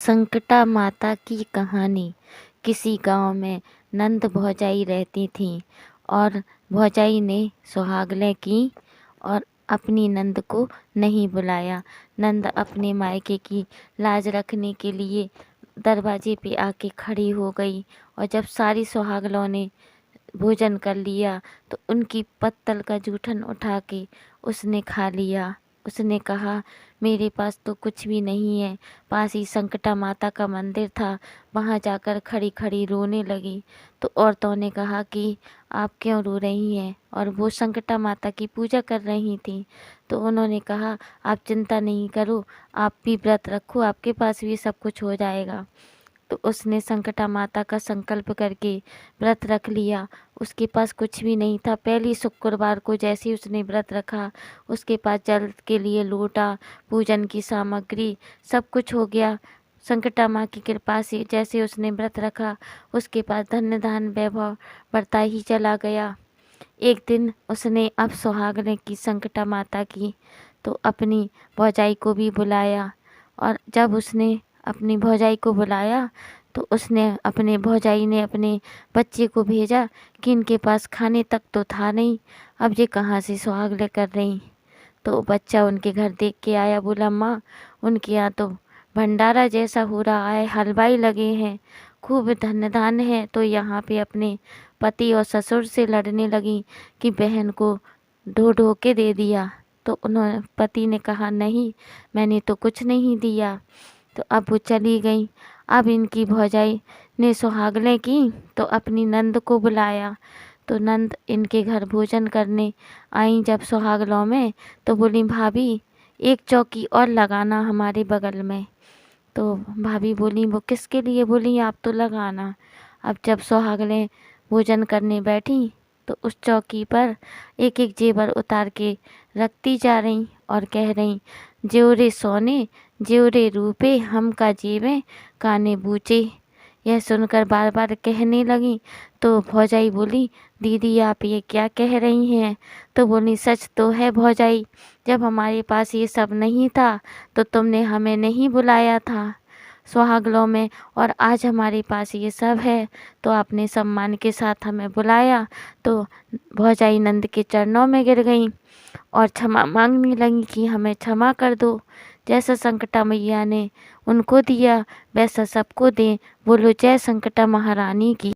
संकटा माता की कहानी। किसी गांव में नंद भौजाई रहती थीं और भौजाई ने सुहागलें की और अपनी नंद को नहीं बुलाया। नंद अपने मायके की लाज रखने के लिए दरवाजे पे आके खड़ी हो गई और जब सारी सुहागलों ने भोजन कर लिया तो उनकी पत्तल का जूठन उठा के उसने खा लिया। उसने कहा, मेरे पास तो कुछ भी नहीं है। पास ही संकटा माता का मंदिर था, वहाँ जाकर खड़ी खड़ी रोने लगी। तो औरतों ने कहा कि आप क्यों रो रही हैं, और वो संकटा माता की पूजा कर रही थी। तो उन्होंने कहा, आप चिंता नहीं करो, आप भी व्रत रखो, आपके पास भी सब कुछ हो जाएगा। तो उसने संकटा माता का संकल्प करके व्रत रख लिया। उसके पास कुछ भी नहीं था। पहली शुक्रवार को जैसे ही उसने व्रत रखा, उसके पास जल के लिए लोटा, पूजन की सामग्री, सब कुछ हो गया। संकटा माँ की कृपा से जैसे उसने व्रत रखा, उसके पास धन्य धान्य वैभव बढ़ता ही चला गया। एक दिन उसने अब सुहागने की संकटा माता की, तो अपनी भौजाई को भी बुलाया। और जब उसने अपनी भौजाई को बुलाया तो उसने अपने भौजाई ने अपने बच्चे को भेजा कि इनके पास खाने तक तो था नहीं, अब ये कहाँ से सुहाग लेकर रही। तो बच्चा उनके घर देख के आया, बोला, माँ, उनके यहाँ तो भंडारा जैसा हो रहा है, हलवाई लगे हैं, खूब धन धान है। तो यहाँ पे अपने पति और ससुर से लड़ने लगी कि बहन को ढो ढो के दे दिया। तो उन्होंने पति ने कहा, नहीं, मैंने तो कुछ नहीं दिया। तो अब वो चली गई। अब इनकी भौजाई ने सुहागनें की तो अपनी नंद को बुलाया। तो नंद इनके घर भोजन करने आई जब सुहागनों में, तो बोली, भाभी, एक चौकी और लगाना हमारे बगल में। तो भाभी बोली, वो किसके लिए? बोली, आप तो लगाना। अब जब सुहागनें भोजन करने बैठी तो उस चौकी पर एक एक जेवर उतार के रखती जा रही और कह रही, ज्योरे सोने ज्योरे रूपे हमका जेवे काने बूचे। यह सुनकर बार बार कहने लगी। तो भौजाई बोली, दीदी, आप ये क्या कह रही हैं? तो बोली, सच तो है भौजाई, जब हमारे पास ये सब नहीं था तो तुमने हमें नहीं बुलाया था सुहागलों में, और आज हमारे पास ये सब है तो आपने सम्मान के साथ हमें बुलाया। तो भौजाई नंद के चरणों में गिर गई और क्षमा मांगने लगी कि हमें क्षमा कर दो। जैसा संकटा मैया ने उनको दिया वैसा सबको दें। बोलो जय संकटा महारानी की।